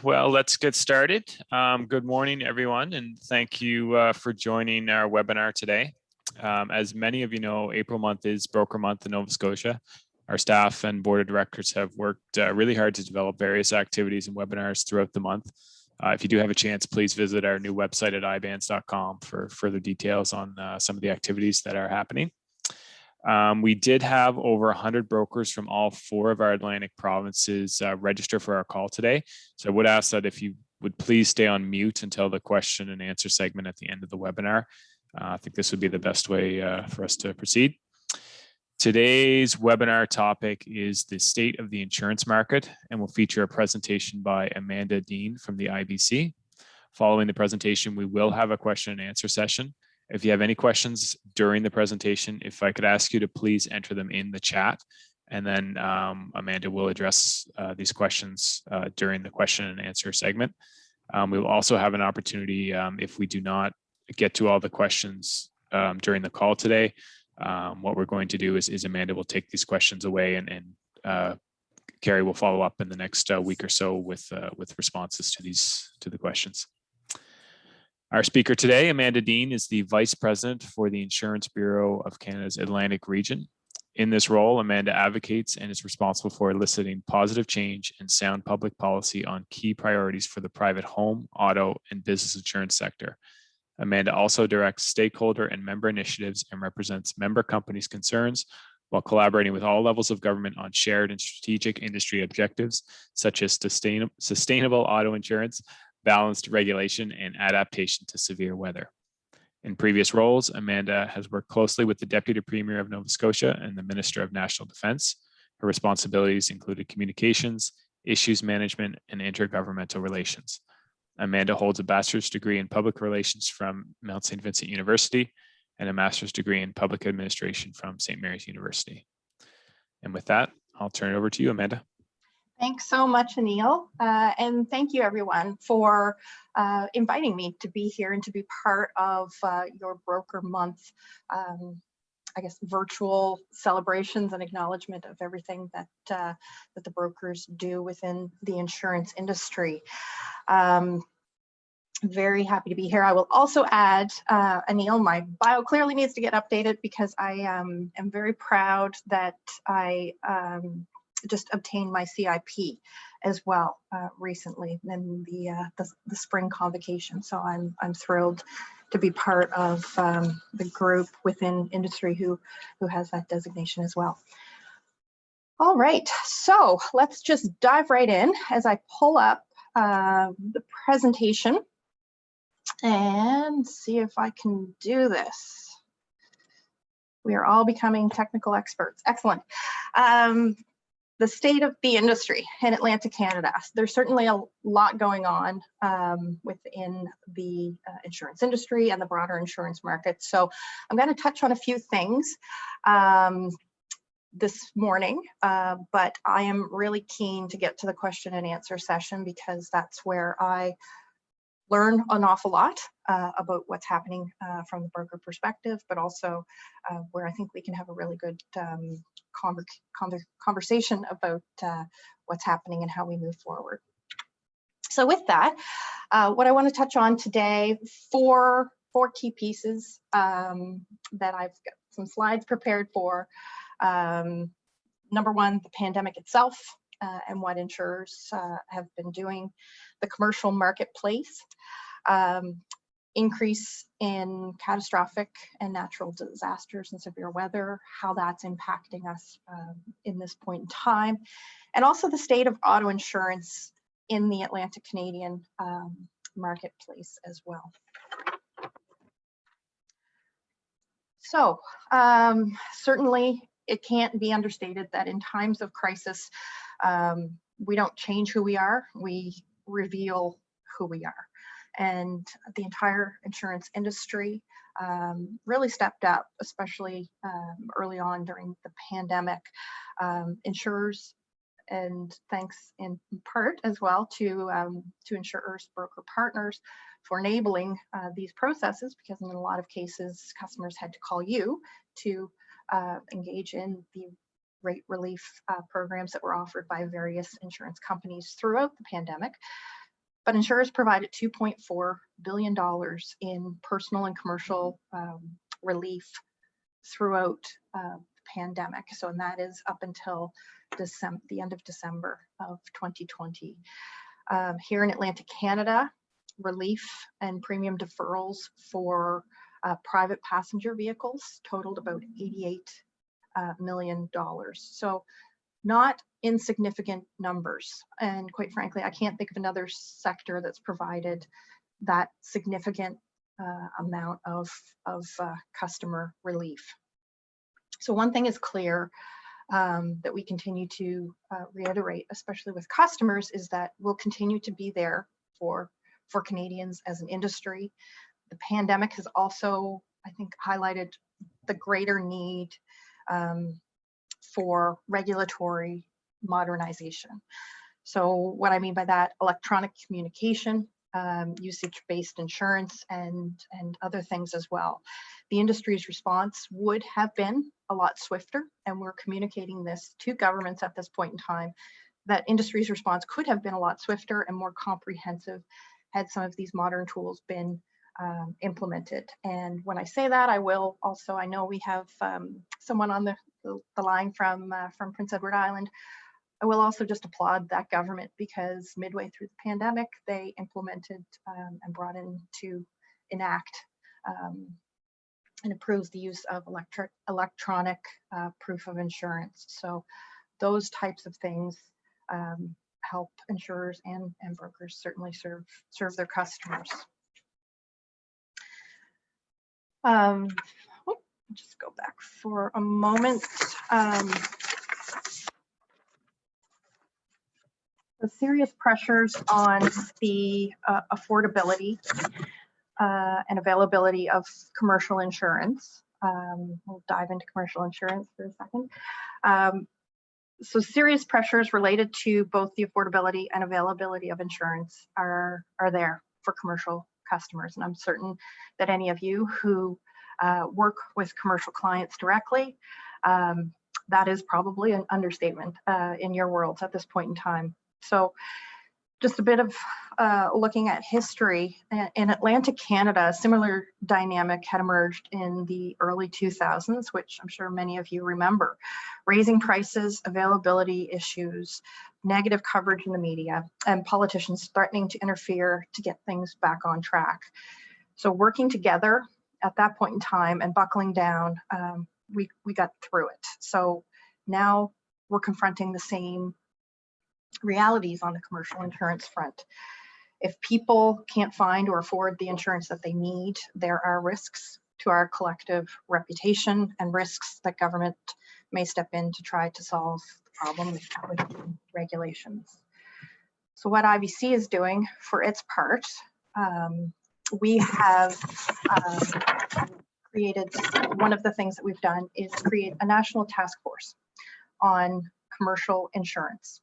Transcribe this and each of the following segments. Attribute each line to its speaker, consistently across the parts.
Speaker 1: Well, let's get started. Good morning, everyone, and thank you for joining our webinar today. As many of you know, April month is Broker Month in Nova Scotia. Our staff and board of directors have worked really hard to develop various activities and webinars throughout the month. If you do have a chance, please visit our new website at ibans.com for further details on some of the activities that are happening. We did have over 100 brokers from all 4 of our Atlantic provinces register for our call today. So I would ask that if you would please stay on mute until the question and answer segment at the end of the webinar. I think this would be the best way for us to proceed. Today's webinar topic is the state of the insurance market and will feature a presentation by Amanda Dean from the IBC. Following the presentation, we will have a question and answer session. If you have any questions during the presentation, if I could ask you to please enter them in the chat, and then Amanda will address these questions during the question and answer segment. We will also have an opportunity if we do not get to all the questions during the call today. What we're going to do is Amanda will take these questions away, and Carrie will follow up in the next week or so with responses to the questions. Our speaker today, Amanda Dean, is the Vice President for the Insurance Bureau of Canada's Atlantic region. In this role, Amanda advocates and is responsible for eliciting positive change and sound public policy on key priorities for the private home, auto, and business insurance sector. Amanda also directs stakeholder and member initiatives and represents member companies' concerns while collaborating with all levels of government on shared and strategic industry objectives, such as sustainable auto insurance, balanced regulation, and adaptation to severe weather. In previous roles, Amanda has worked closely with the Deputy Premier of Nova Scotia and the Minister of National Defence. Her responsibilities included communications, issues management, and intergovernmental relations. Amanda holds a bachelor's degree in public relations from Mount St. Vincent University and a master's degree in public administration from St. Mary's University. And with that, I'll turn it over to you, Amanda.
Speaker 2: Thanks so much, Anil, and thank you everyone for inviting me to be here and to be part of your Broker Month, I guess, virtual celebrations and acknowledgement of everything that that the brokers do within the insurance industry. Very happy to be here. I will also add, Anil, my bio clearly needs to get updated because I am very proud that I just obtained my CIP as well recently in the spring convocation. So I'm thrilled to be part of the group within industry who has that designation as well. All right, so let's just dive right in as I pull up the presentation and see if I can do this. We are all becoming technical experts. Excellent. The state of the industry in Atlantic Canada. There's certainly a lot going on within the insurance industry and the broader insurance market. So I'm going to touch on a few things this morning, but I am really keen to get to the question and answer session because that's where I learn an awful lot about what's happening from the broker perspective, but also where I think we can have a really good conversation about what's happening and how we move forward. So with that, what I want to touch on today, four key pieces that I've got some slides prepared for. Number one, the pandemic itself and what insurers have been doing, the commercial marketplace, increase in catastrophic and natural disasters and severe weather, how that's impacting us in this point in time, and also the state of auto insurance in the Atlantic Canadian marketplace as well. So certainly it can't be understated that in times of crisis, we don't change who we are, we reveal who we are. And the entire insurance industry really stepped up, especially early on during the pandemic. Insurers, and thanks in part as well to insurers, broker partners for enabling these processes, because in a lot of cases, customers had to call you to engage in the rate relief programs that were offered by various insurance companies throughout the pandemic. But insurers provided $2.4 billion in personal and commercial relief throughout the pandemic. So, and that is up until the end of December of 2020. Here in Atlantic Canada, relief and premium deferrals for private passenger vehicles totaled about $88 million. So not insignificant numbers. And quite frankly, I can't think of another sector that's provided that significant amount of customer relief. So one thing is clear that we continue to reiterate, especially with customers, is that we'll continue to be there for Canadians as an industry. The pandemic has also, I think, highlighted the greater need for regulatory modernization. So what I mean by that, electronic communication, usage-based insurance, and other things as well. The industry's response would have been a lot swifter, and we're communicating this to governments at this point in time, that industry's response could have been a lot swifter and more comprehensive had some of these modern tools been implemented. And when I say that, I will also, I know we have someone on the line from Prince Edward Island. I will also just applaud that government, because midway through the pandemic, they implemented and brought in to enact and approves the use of electronic proof of insurance. So those types of things help insurers and brokers certainly serve their customers. Just go back for a moment. The serious pressures on the affordability and availability of commercial insurance. We'll dive into commercial insurance for a second. So serious pressures related to both the affordability and availability of insurance are there for commercial customers. And I'm certain that any of you who work with commercial clients directly, that is probably an understatement in your worlds at this point in time. So just a bit of looking at history. In Atlantic Canada, a similar dynamic had emerged in the early 2000s, which I'm sure many of you remember. Raising prices, availability issues, negative coverage in the media, and politicians threatening to interfere to get things back on track. So working together at that point in time and buckling down, we got through it. So now we're confronting the same realities on the commercial insurance front. If people can't find or afford the insurance that they need, there are risks to our collective reputation and risks that government may step in to try to solve the problem with regulations. So what IBC is doing for its part, we have created, one of the things that we've done is create a national task force on commercial insurance,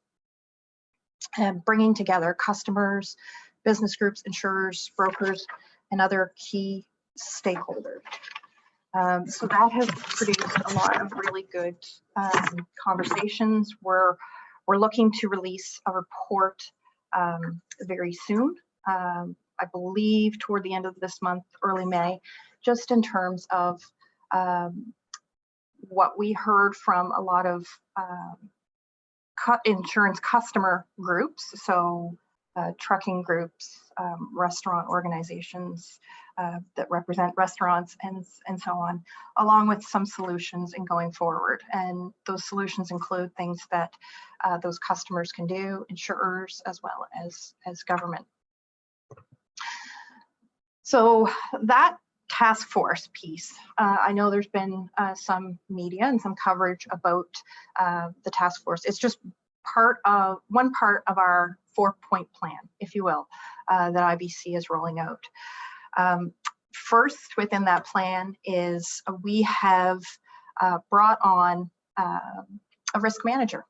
Speaker 2: and bringing together customers, business groups, insurers, brokers, and other key stakeholders. So that has produced a lot of really good conversations. We're looking to release a report very soon. I believe toward the end of this month, early May, just in terms of what we heard from a lot of insurance customer groups, so trucking groups, restaurant organizations that represent restaurants, and so on, along with some solutions in going forward. And those solutions include things that those customers can do, insurers, as well as government. So that task force piece, I know there's been some media and some coverage about the task force. It's just one part of our 4-point plan, if you will, that IBC is rolling out. First within that plan is we have brought on a risk manager,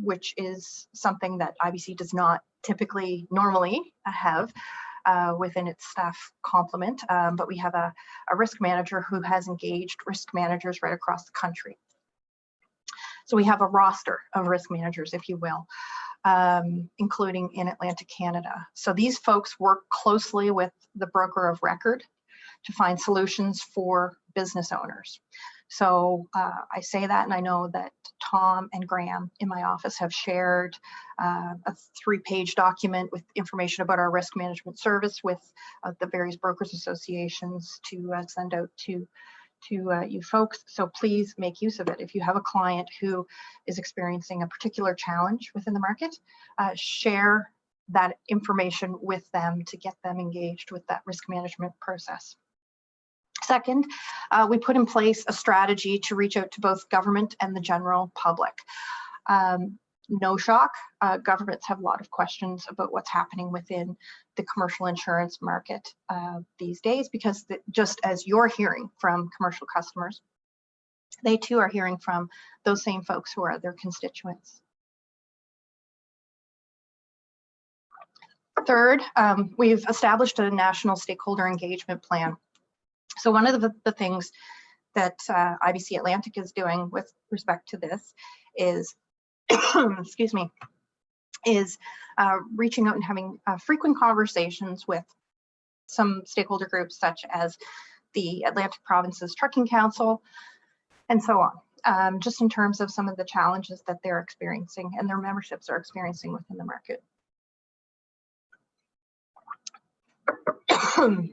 Speaker 2: which is something that IBC does not typically normally have within its staff complement, but we have a risk manager who has engaged risk managers right across the country. So we have a roster of risk managers, if you will. including in Atlantic Canada. So these folks work closely with the broker of record to find solutions for business owners. So I say that, and I know that Tom and Graham in my office have shared a 3-page document with information about our risk management service with the various brokers associations to send out to you folks. So please make use of it. If you have a client who is experiencing a particular challenge within the market, share that information with them to get them engaged with that risk management process. Second, we put in place a strategy to reach out to both government and the general public. No shock, governments have a lot of questions about what's happening within the commercial insurance market these days, because just as you're hearing from commercial customers, they too are hearing from those same folks who are their constituents. Third, we've established a national stakeholder engagement plan. So one of the things that IBC Atlantic is doing with respect to this is, excuse me, is reaching out and having frequent conversations with some stakeholder groups such as the Atlantic Provinces Trucking Council and so on, just in terms of some of the challenges that they're experiencing and their memberships are experiencing within the market.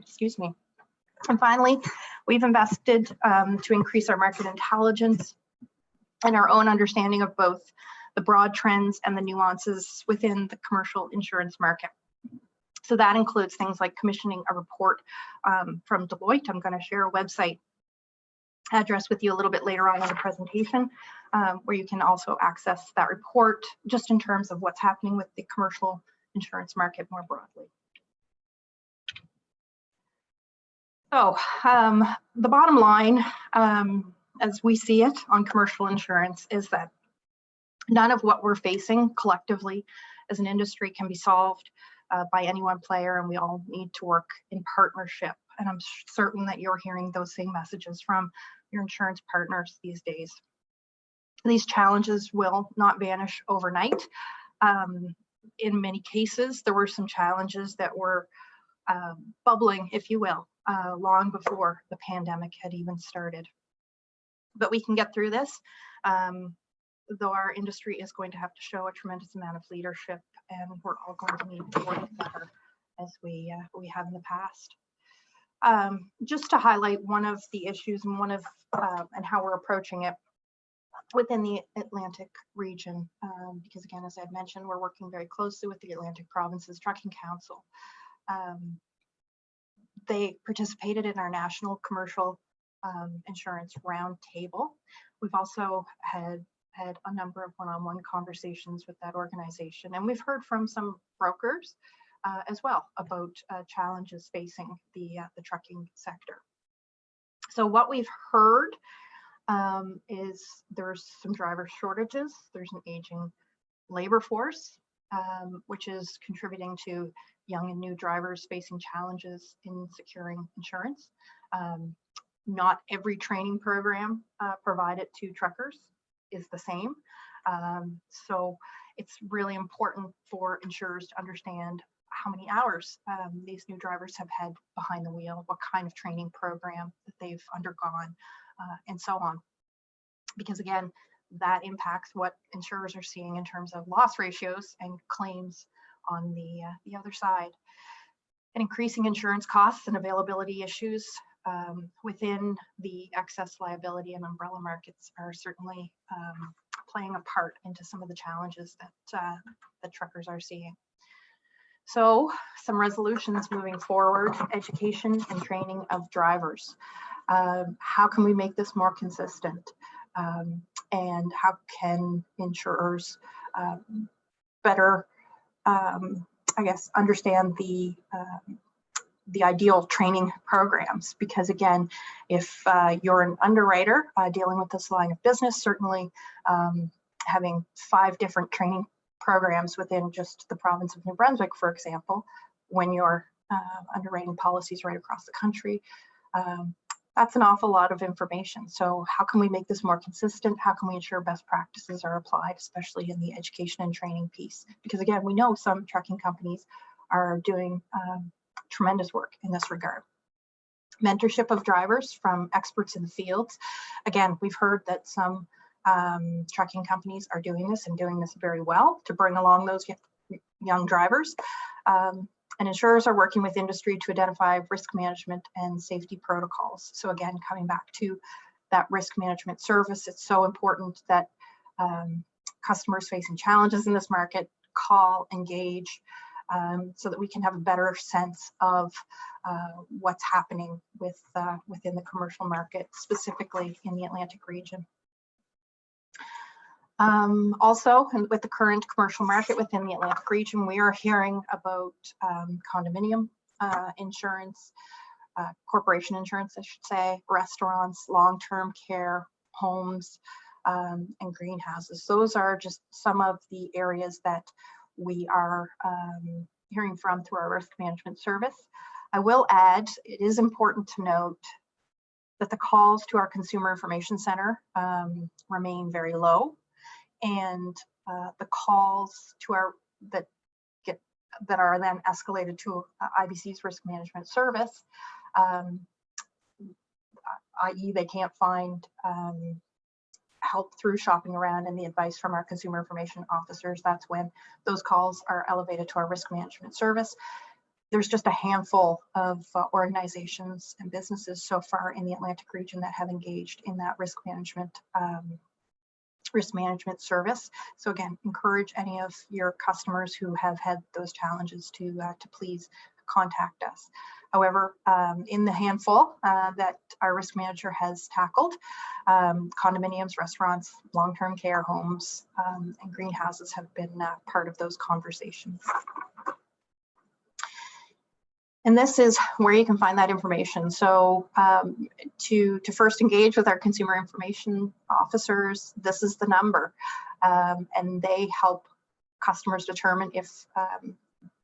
Speaker 2: Excuse me. And finally, we've invested to increase our market intelligence and our own understanding of both the broad trends and the nuances within the commercial insurance market. So that includes things like commissioning a report from Deloitte. I'm going to share a website address with you a little bit later on in the presentation, where you can also access that report just in terms of what's happening with the commercial insurance market more broadly. So the bottom line, as we see it on commercial insurance, is that none of what we're facing collectively as an industry can be solved by any one player, and we all need to work in partnership. And I'm certain that you're hearing those same messages from your insurance partners these days. These challenges will not vanish overnight. In many cases, there were some challenges that were bubbling, if you will, long before the pandemic had even started. But we can get through this, though our industry is going to have to show a tremendous amount of leadership, and we're all going to need to work better as we have in the past. Just to highlight one of the issues and and how we're approaching it within the Atlantic region, because again, as I've mentioned, we're working very closely with the Atlantic Provinces Trucking Council. They participated in our national commercial insurance roundtable. We've also had a number of one-on-one conversations with that organization, and we've heard from some brokers as well about challenges facing the trucking sector. So what we've heard is there's some driver shortages, there's an aging labor force, which is contributing to young and new drivers facing challenges in securing insurance. Not every training program provided to truckers is the same. So it's really important for insurers to understand how many hours these new drivers have had behind the wheel, what kind of training program that they've undergone, and so on. Because again, that impacts what insurers are seeing in terms of loss ratios and claims on the other side. And increasing insurance costs and availability issues within the excess liability and umbrella markets are certainly playing a part into some of the challenges that the truckers are seeing. So some resolutions moving forward: education and training of drivers. How can we make this more consistent? And how can insurers better, I guess, understand the ideal training programs? Because again, if you're an underwriter dealing with this line of business, certainly having 5 different training programs within just the province of New Brunswick, for example, when you're underwriting policies right across the country, That's an awful lot of information. So how can we make this more consistent? How can we ensure best practices are applied, especially in the education and training piece? Because again, we know some trucking companies are doing tremendous work in this regard. Mentorship of drivers from experts in the fields. Again, we've heard that some trucking companies are doing this and doing this very well to bring along those young drivers. And insurers are working with industry to identify risk management and safety protocols. So again, coming back to that risk management service, it's so important that customers facing challenges in this market call, engage, so that we can have a better sense of what's happening within the commercial market, specifically in the Atlantic region. Also, with the current commercial market within the Atlantic region, we are hearing about condominium insurance, corporation insurance, I should say, restaurants, long-term care, homes, and greenhouses. Those are just some of the areas that we are hearing from through our risk management service. I will add, it is important to note that the calls to our Consumer Information Center remain very low. And the calls to our that are then escalated to IBC's risk management service, i.e. they can't find help through shopping around and the advice from our consumer information officers, that's when those calls are elevated to our risk management service. There's just a handful of organizations and businesses so far in the Atlantic region that have engaged in that risk management service. So again, encourage any of your customers who have had those challenges to please contact us. However, in the handful that our risk manager has tackled, condominiums, restaurants, long-term care homes, and greenhouses have been part of those conversations. And this is where you can find that information. So to first engage with our consumer information officers, this is the number. And they help customers determine if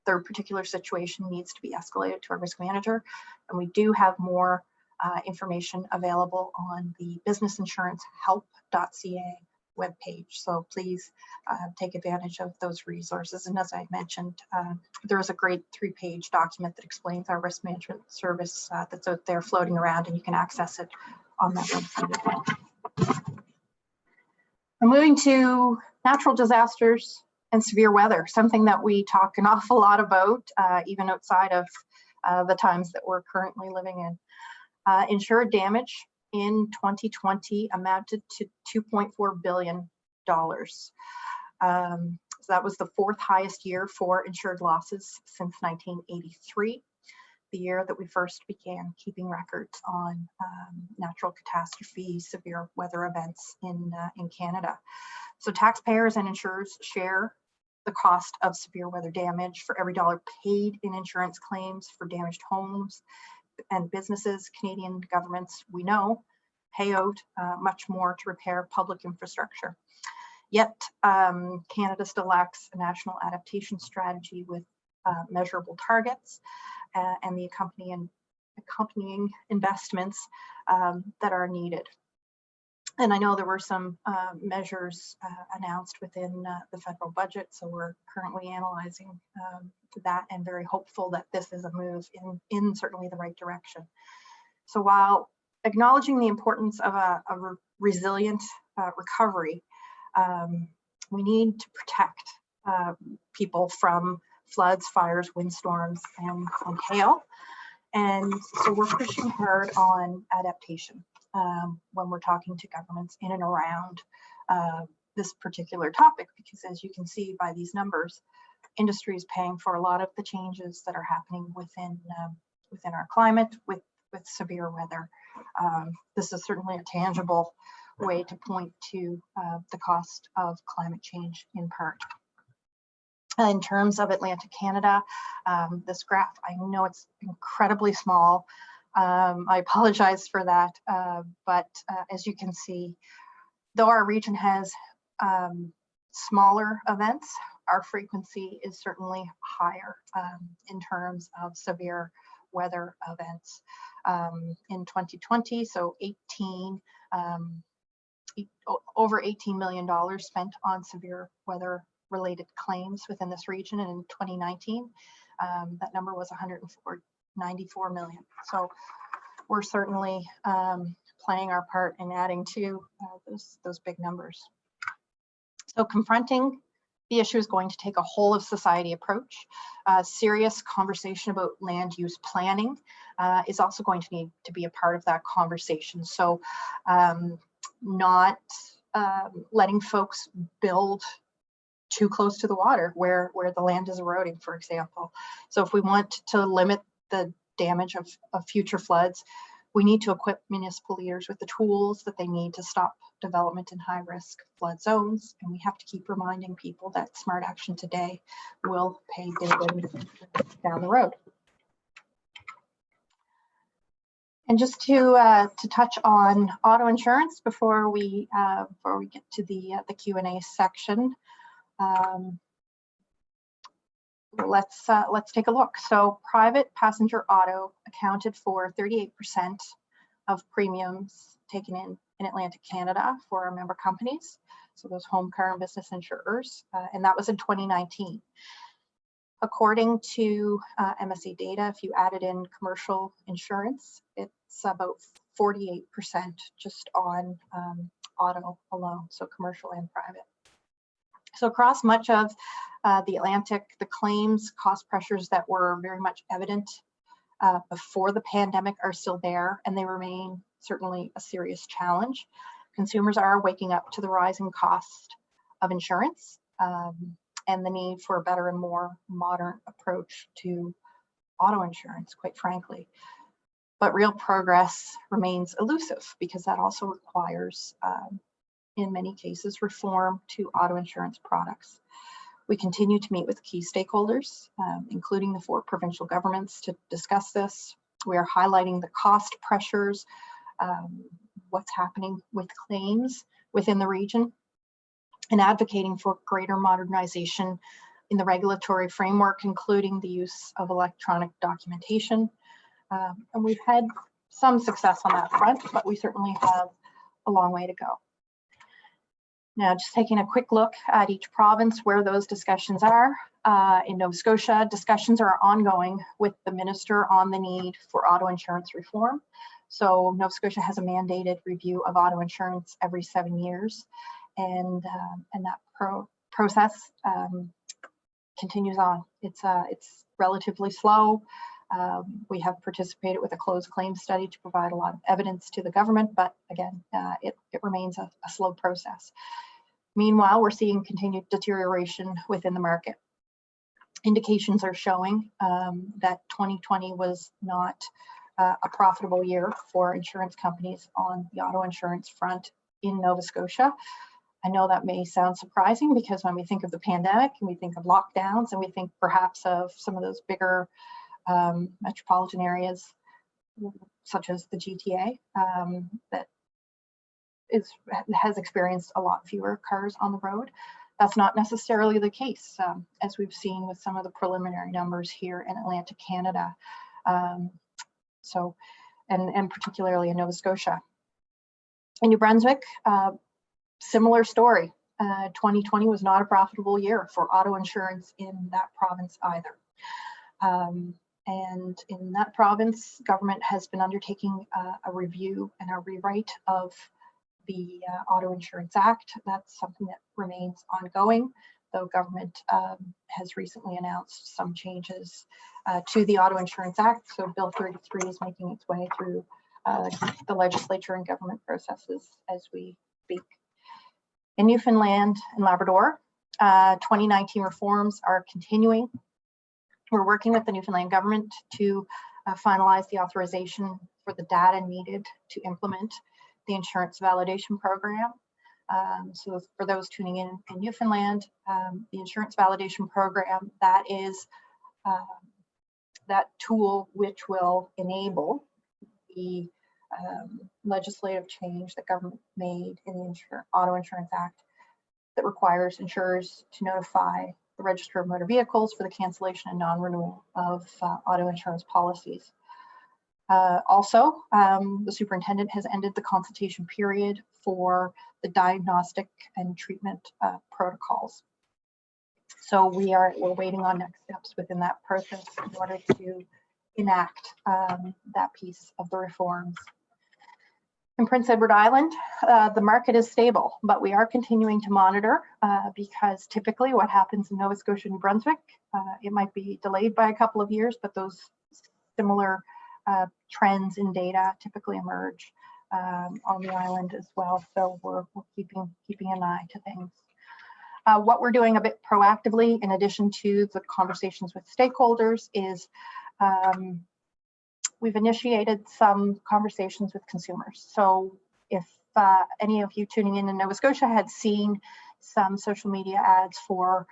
Speaker 2: their particular situation needs to be escalated to our risk manager. And we do have more information available on the businessinsurancehelp.ca webpage. So please take advantage of those resources. And as I mentioned, there is a great 3-page document that explains our risk management service that's out there floating around, and you can access it on that website as well. I'm moving to natural disasters and severe weather, something that we talk an awful lot about, even outside of the times that we're currently living in. Insured damage in 2020 amounted to $2.4 billion. So that was the 4th highest year for insured losses since 1983, the year that we first began keeping records on natural catastrophe, severe weather events in Canada. So taxpayers and insurers share the cost of severe weather damage. For every dollar paid in insurance claims for damaged homes and businesses, Canadian governments, we know, pay out much more to repair public infrastructure. Yet Canada still lacks a national adaptation strategy with measurable targets and the accompanying investments that are needed. And I know there were some measures announced within the federal budget, so we're currently analyzing that and very hopeful that this is a move in certainly the right direction. So while acknowledging the importance of a resilient recovery, we need to protect people from floods, fires, windstorms, and hail. And so we're pushing hard on adaptation when we're talking to governments in and around this particular topic, because as you can see by these numbers, industry is paying for a lot of the changes that are happening within our climate with severe weather. This is certainly a tangible way to point to the cost of climate change in part. In terms of Atlantic Canada, this graph, I know it's incredibly small. I apologize for that, but as you can see, though our region has smaller events, our frequency is certainly higher in terms of severe weather events. in 2020. So over $18 million spent on severe weather related claims within this region. And in 2019, that number was 194 million. So we're certainly playing our part in adding to those big numbers. So confronting the issue is going to take a whole of society approach. Serious conversation about land use planning is also going to need to be a part of that conversation. So not letting folks build too close to the water where the land is eroding, for example. So if we want to limit the damage of future floods, we need to equip municipal leaders with the tools that they need to stop development in high-risk flood zones. And we have to keep reminding people that smart action today will pay dividends down the road. And just to touch on auto insurance before we get to the Q&A section, let's take a look. So private passenger auto accounted for 38% of premiums taken in Atlantic Canada for our member companies. So those home, car, and business insurers, and that was in 2019. According to MSA data, if you added in commercial insurance, it's about 48% just on auto alone, so commercial and private. So across much of the Atlantic, the claims cost pressures that were very much evident before the pandemic are still there, and they remain certainly a serious challenge. Consumers are waking up to the rising cost of insurance and the need for a better and more modern approach to auto insurance, quite frankly. But real progress remains elusive because that also requires, in many cases, reform to auto insurance products. We continue to meet with key stakeholders, including the 4 provincial governments, to discuss this. We are highlighting the cost pressures, what's happening with claims within the region, and advocating for greater modernization in the regulatory framework, including the use of electronic documentation. And we've had some success on that front, but we certainly have a long way to go. Now, just taking a quick look at each province where those discussions are. In Nova Scotia, discussions are ongoing with the minister on the need for auto insurance reform. So Nova Scotia has a mandated review of auto insurance every 7 years, and that process continues on. It's relatively slow. We have participated with a closed claims study to provide a lot of evidence to the government, but again, it remains a slow process. Meanwhile, we're seeing continued deterioration within the market. Indications are showing that 2020 was not a profitable year for insurance companies on the auto insurance front in Nova Scotia. I know that may sound surprising because when we think of the pandemic and we think of lockdowns and we think perhaps of some of those bigger metropolitan areas such as the GTA that has experienced a lot fewer cars on the road. That's not necessarily the case, as we've seen with some of the preliminary numbers here in Atlantic Canada, and particularly in Nova Scotia. In New Brunswick, similar story. 2020 was not a profitable year for auto insurance in that province either. And in that province, government has been undertaking a review and a rewrite of the Auto Insurance Act. That's something that remains ongoing, though government has recently announced some changes to the Auto Insurance Act. So Bill 33 is making its way through the legislature and government processes as we speak. In Newfoundland and Labrador, 2019 reforms are continuing. We're working with the Newfoundland government to finalize the authorization for the data needed to implement the insurance validation program. So for those tuning in Newfoundland, the insurance validation program, that is that tool which will enable the legislative change that government made in the Auto Insurance Act that requires insurers to notify the Register of Motor Vehicles for the cancellation and non-renewal of auto insurance policies. Also, the superintendent has ended the consultation period for the diagnostic and treatment protocols. So we're waiting on next steps within that process in order to enact that piece of the reforms. In Prince Edward Island, the market is stable, but we are continuing to monitor because typically what happens in Nova Scotia and New Brunswick, it might be delayed by a couple of years, but those similar trends in data typically emerge on the island as well. So we're keeping an eye to things. What we're doing a bit proactively, in addition to the conversations with stakeholders, is we've initiated some conversations with consumers. So if any of you tuning in Nova Scotia had seen some social media ads for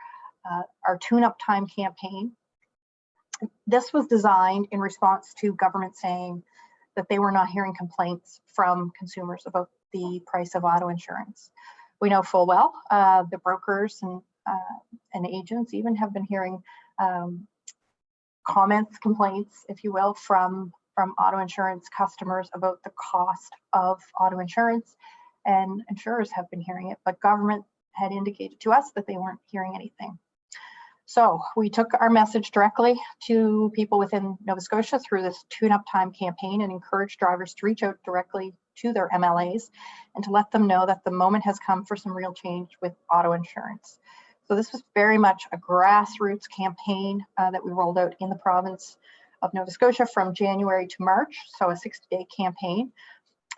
Speaker 2: our tune-up time campaign, this was designed in response to government saying that they were not hearing complaints from consumers about the price of auto insurance. We know full well the brokers and agents even have been hearing comments, complaints, if you will, from auto insurance customers about the cost of auto insurance, and insurers have been hearing it, but government had indicated to us that they weren't hearing anything. So we took our message directly to people within Nova Scotia through this tune-up time campaign and encouraged drivers to reach out directly to their MLAs and to let them know that the moment has come for some real change with auto insurance. So this was very much a grassroots campaign that we rolled out in the province of Nova Scotia from January to March, so a 60-day campaign.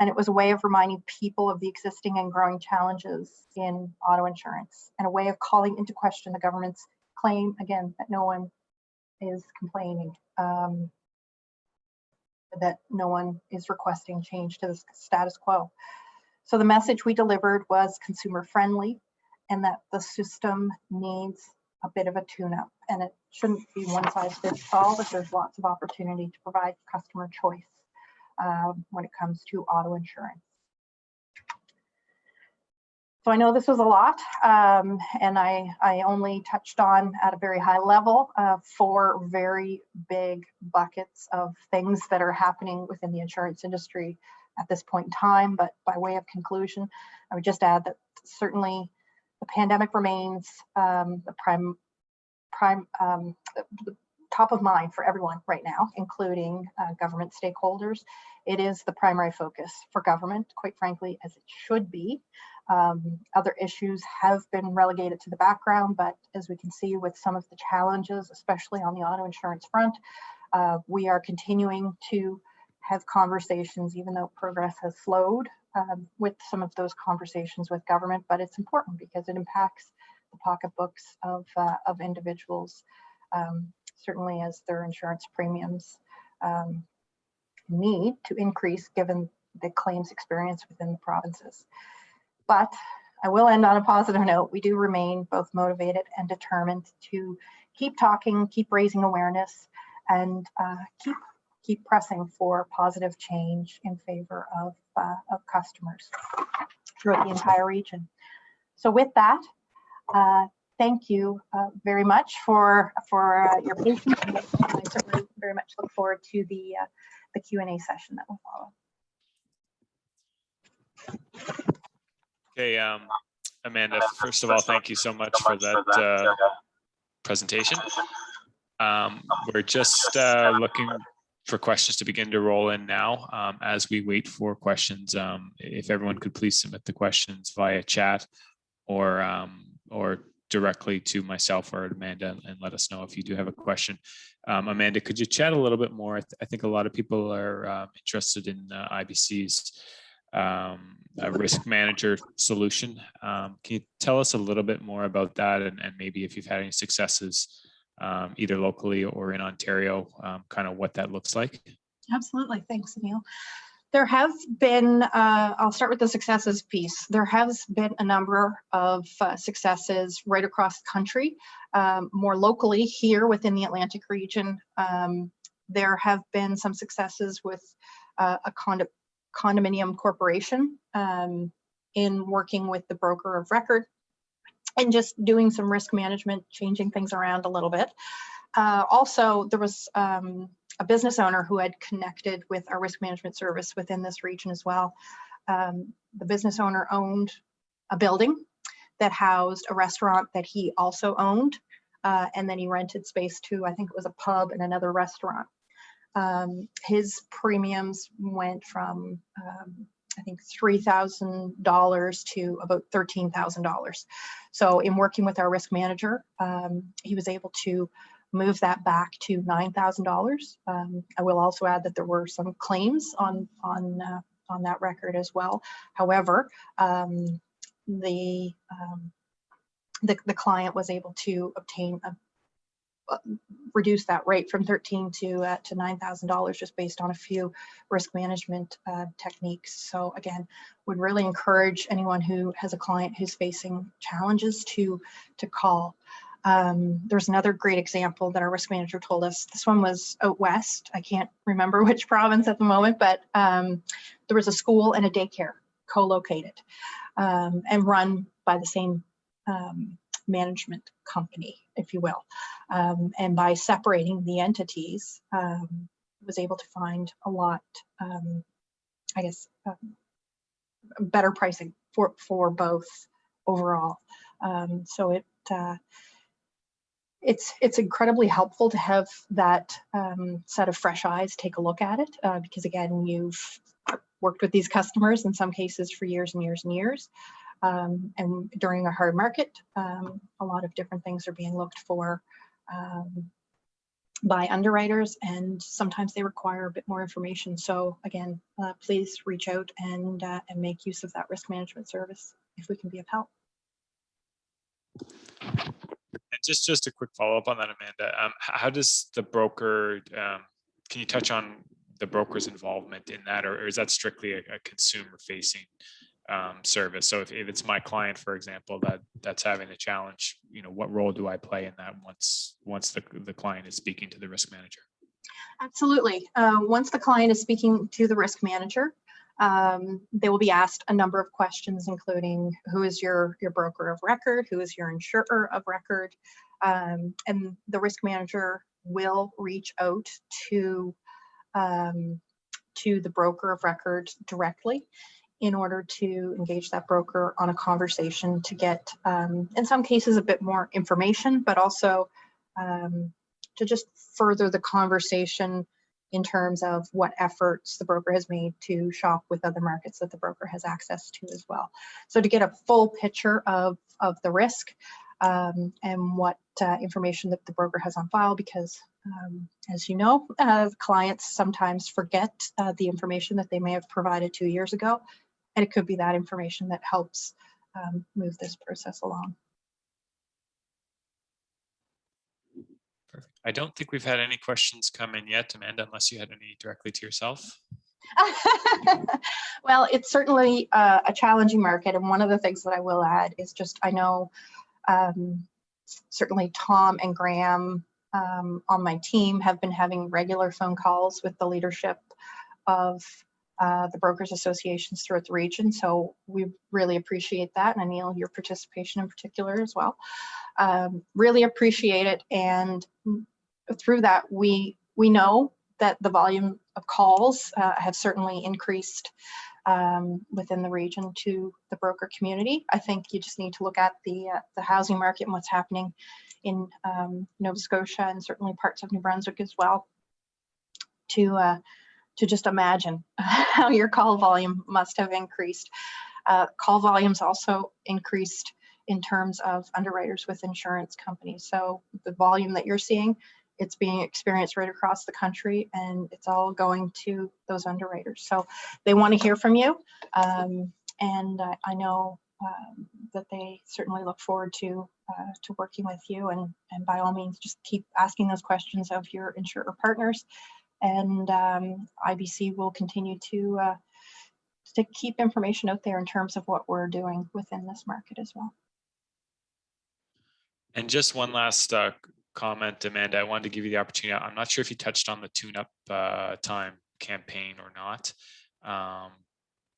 Speaker 2: And it was a way of reminding people of the existing and growing challenges in auto insurance and a way of calling into question the government's claim, again, that no one is complaining, that no one is requesting change to the status quo. So the message we delivered was consumer friendly and that the system needs a bit of a tune-up, and it shouldn't be one size fits all, but there's lots of opportunity to provide customer choice when it comes to auto insurance. So I know this was a lot, and I only touched on at a very high level 4 very big buckets of things that are happening within the insurance industry at this point in time. But by way of conclusion, I would just add that certainly the pandemic remains the top of mind for everyone right now, including government stakeholders. It is the primary focus for government, quite frankly, as it should be. Other issues have been relegated to the background, but as we can see with some of the challenges, especially on the auto insurance front, we are continuing to have conversations, even though progress has slowed with some of those conversations with government, but it's important because it impacts the pocketbooks of individuals, certainly as their insurance premiums need to increase given the claims experience within the provinces. But I will end on a positive note. We do remain both motivated and determined to keep talking, keep raising awareness, and keep pressing for positive change in favor of customers throughout the entire region. So with that, thank you very much for your patience. And I certainly very much look forward to the Q&A session that will follow.
Speaker 1: Okay, Amanda, first of all, thank you so much for that presentation. We're just looking for questions to begin to roll in now. As we wait for questions, if everyone could please submit the questions via chat or directly to myself or Amanda and let us know if you do have a question. Amanda, could you chat a little bit more? I think a lot of people are interested in IBC's a risk manager solution. Can you tell us a little bit more about that and maybe if you've had any successes either locally or in Ontario, kind of what that looks like?
Speaker 2: Absolutely. Thanks, Neil. There have been, I'll start with the successes piece. There has been a number of successes right across the country. More locally here within the Atlantic region, there have been some successes with a condominium corporation in working with the broker of record and just doing some risk management, changing things around a little bit. Also, there was a business owner who had connected with our risk management service within this region as well. The business owner owned a building that housed a restaurant that he also owned, and then he rented space to, I think it was a pub and another restaurant. His premiums went from I think $3,000 to about $13,000. So in working with our risk manager, he was able to move that back to $9,000. I will also add that there were some claims on that record as well. However, the client was able to obtain reduce that rate from $13,000 to $9,000 just based on a few risk management techniques. So again, would really encourage anyone who has a client who's facing challenges to call. There's another great example that our risk manager told us. This one was out west. I can't remember which province at the moment, but there was a school and a daycare co-located and run by the same management company, if you will. And by separating the entities, was able to find a lot, I guess, better pricing for both overall. So it's incredibly helpful to have that set of fresh eyes take a look at it, because again, you've worked with these customers in some cases for years and years and years. And during a hard market, a lot of different things are being looked for by underwriters, and sometimes they require a bit more information. So again, please reach out and make use of that risk management service if we can be of help.
Speaker 1: And just a quick follow-up on that, Amanda. How does the broker, can you touch on the broker's involvement in that, or is that strictly a consumer-facing service? So if it's my client, for example, that's having a challenge, what role do I play in that once the client is speaking to the risk manager?
Speaker 2: Absolutely. Once the client is speaking to the risk manager, they will be asked a number of questions, including who is your broker of record, who is your insurer of record, and the risk manager will reach out to the broker of record directly in order to engage that broker on a conversation to get, in some cases, a bit more information, but also to just further the conversation in terms of what efforts the broker has made to shop with other markets that the broker has access to as well. So to get a full picture of the risk and what information that the broker has on file, because as you know, clients sometimes forget the information that they may have provided 2 years ago, and it could be that information that helps move this process along.
Speaker 1: Perfect. I don't think we've had any questions come in yet, Amanda, unless you had any directly to yourself.
Speaker 2: Well, it's certainly a challenging market, and one of the things that I will add is just, I know certainly Tom and Graham on my team have been having regular phone calls with the leadership of the brokers associations throughout the region. So we really appreciate that. And Anil, your participation in particular as well. Really appreciate it. And through that, we know that the volume of calls have certainly increased within the region to the broker community. I think you just need to look at the housing market and what's happening in Nova Scotia and certainly parts of New Brunswick as well to just imagine how your call volume must have increased. Call volumes also increased in terms of underwriters with insurance companies. So the volume that you're seeing, it's being experienced right across the country, and it's all going to those underwriters. So they want to hear from you, and I know that they certainly look forward to working with you. And by all means, just keep asking those questions of your insurer partners. And IBC will continue to keep information out there in terms of what we're doing within this market as well.
Speaker 1: And just one last comment, Amanda, I wanted to give you the opportunity. I'm not sure if you touched on the tune-up time campaign or not.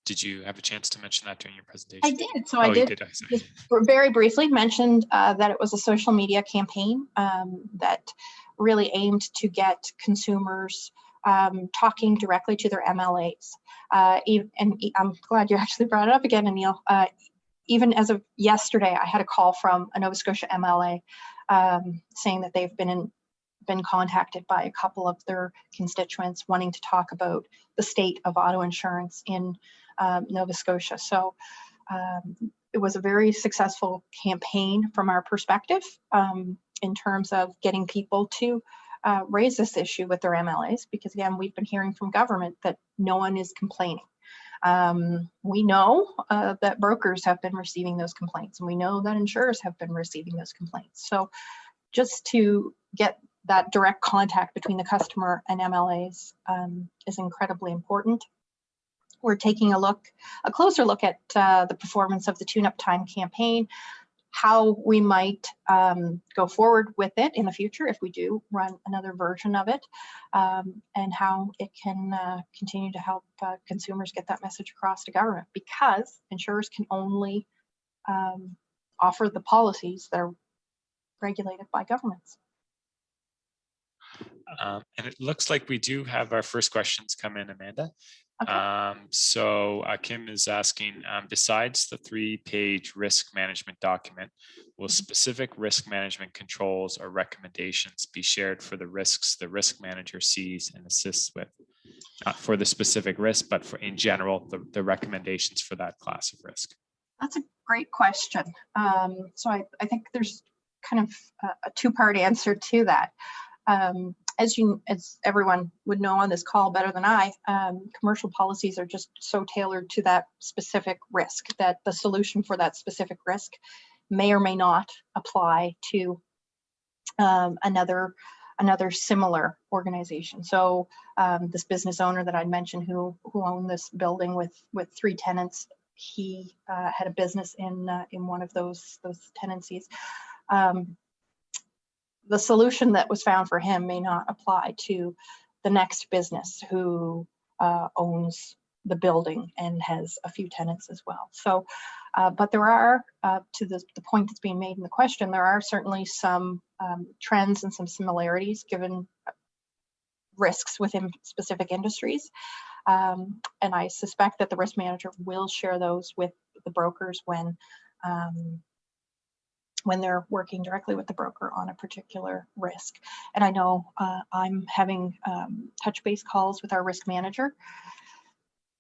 Speaker 1: Did you have a chance to mention that during your presentation?
Speaker 2: I did. So I did just very briefly mentioned that it was a social media campaign that really aimed to get consumers talking directly to their MLAs. And I'm glad you actually brought it up again, Emil. Even as of yesterday, I had a call from a Nova Scotia MLA saying that they've been contacted by a couple of their constituents wanting to talk about the state of auto insurance in Nova Scotia. So it was a very successful campaign from our perspective in terms of getting people to raise this issue with their MLAs, because again, we've been hearing from government that no one is complaining. We know that brokers have been receiving those complaints, and we know that insurers have been receiving those complaints. So just to get that direct contact between the customer and MLAs is incredibly important. We're taking a closer look at the performance of the Tune Up Time campaign, how we might go forward with it in the future if we do run another version of it, and how it can continue to help consumers get that message across to government, because insurers can only offer the policies that are regulated by governments.
Speaker 1: And it looks like we do have our first questions come in, Amanda.
Speaker 2: Okay.
Speaker 1: So Kim is asking, besides the 3-page risk management document, will specific risk management controls or recommendations be shared for the risks the risk manager sees and assists with? Not for the specific risk, but for in general, the recommendations for that class of risk.
Speaker 2: That's a great question. So I think there's kind of a two-part answer to that. As everyone would know on this call better than I, commercial policies are just so tailored to that specific risk that the solution for that specific risk may or may not apply to another similar organization. So this business owner that I mentioned who owned this building with 3 tenants, he had a business in one of those tenancies. The solution that was found for him may not apply to the next business who owns the building and has a few tenants as well. So, but there are, to the point that's being made in the question, there are certainly some trends and some similarities given risks within specific industries. And I suspect that the risk manager will share those with the brokers when they're working directly with the broker on a particular risk. And I know I'm having touch base calls with our risk manager.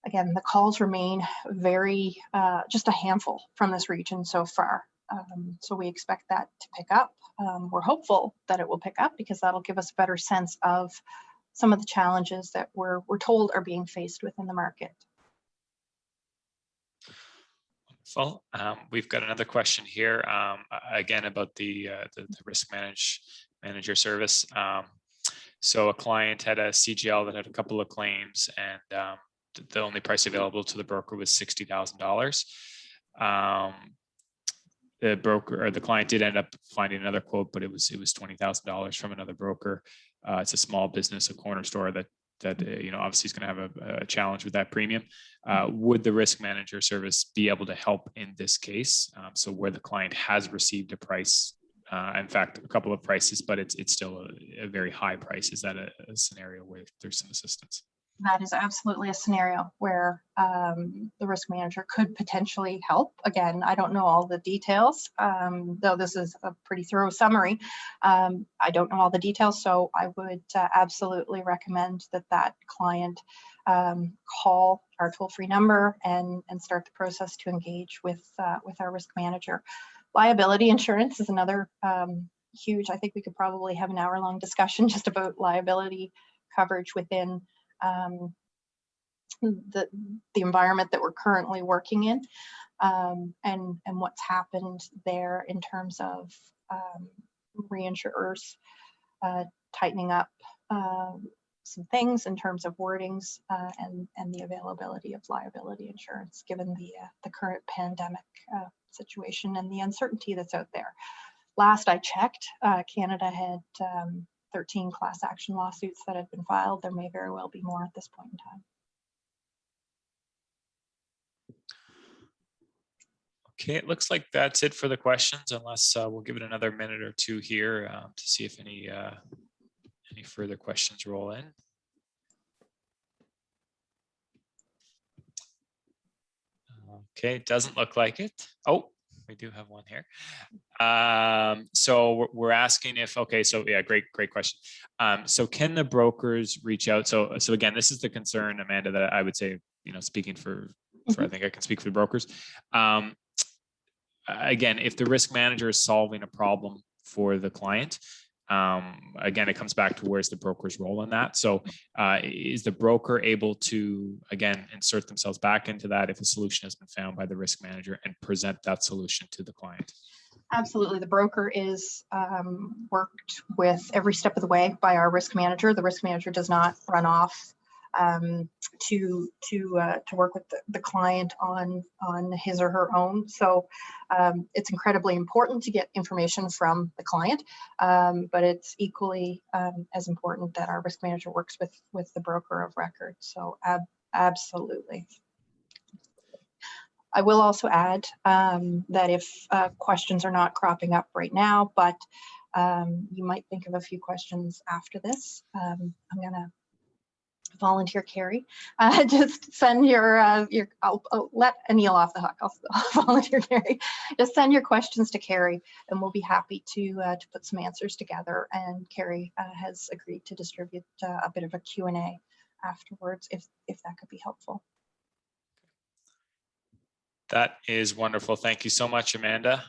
Speaker 2: Again, the calls remain very, just a handful from this region so far. So we expect that to pick up. We're hopeful that it will pick up because that'll give us a better sense of some of the challenges that we're told are being faced within the market.
Speaker 1: Well, we've got another question here, again about the risk manager service. So a client had a CGL that had a couple of claims, and the only price available to the broker was $60,000. The broker or the client did end up finding another quote, but it was $20,000 from another broker. It's a small business, a corner store that obviously is going to have a challenge with that premium. Would the risk manager service be able to help in this case? So where the client has received a price, in fact, a couple of prices, but it's still a very high price. Is that a scenario where there's some assistance?
Speaker 2: That is absolutely a scenario where the risk manager could potentially help. Again, I don't know all the details, though this is a pretty thorough summary. I don't know all the details, so I would absolutely recommend that client call our toll-free number and start the process to engage with our risk manager. Liability insurance is another huge, I think we could probably have an hour-long discussion just about liability coverage within the environment that we're currently working in, and what's happened there in terms of reinsurers tightening up some things in terms of wordings and the availability of liability insurance given the current pandemic situation and the uncertainty that's out there. Last I checked, Canada had 13 class action lawsuits that had been filed. There may very well be more at this point in time.
Speaker 1: Okay, it looks like that's it for the questions, unless we'll give it another minute or two here to see if any any further questions roll in. Okay, it doesn't look like it. Oh, we do have one here. So we're asking if, okay, so yeah, great question. So can the brokers reach out? So again, this is the concern, Amanda, that I would say, speaking for I think I can speak for the brokers. Again, if the risk manager is solving a problem for the client, again, it comes back to where's the broker's role in that. So is the broker able to, again, insert themselves back into that if a solution has been found by the risk manager and present that solution to the client?
Speaker 2: Absolutely. The broker is worked with every step of the way by our risk manager. The risk manager does not run off to work with the client on his or her own. So it's incredibly important to get information from the client, but it's equally as important that our risk manager works with the broker of record. So absolutely. I will also add that if questions are not cropping up right now, but you might think of a few questions after this. I'm going to volunteer Carrie. Just send your I'll let Anil off the hook. I'll volunteer Carrie. Just send your questions to Carrie, and we'll be happy to put some answers together. And Carrie has agreed to distribute a bit of a Q&A afterwards, if that could be helpful.
Speaker 1: That is wonderful. Thank you so much, Amanda.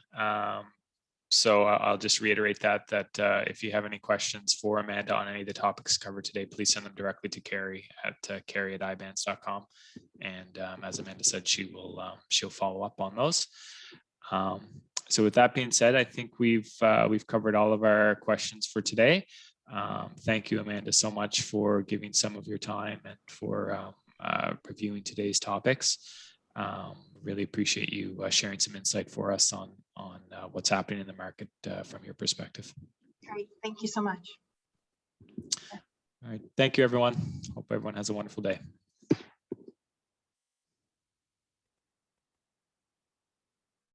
Speaker 1: So I'll just reiterate that if you have any questions for Amanda on any of the topics covered today, please send them directly to Carrie at carrie@ibans.com. And as Amanda said, she'll follow up on those. So with that being said, I think we've covered all of our questions for today. Thank you, Amanda, so much for giving some of your time and for reviewing today's topics. Really appreciate you sharing some insight for us on what's happening in the market from your perspective.
Speaker 2: Great. Thank you so much.
Speaker 1: All right. Thank you, everyone. Hope everyone has a wonderful day.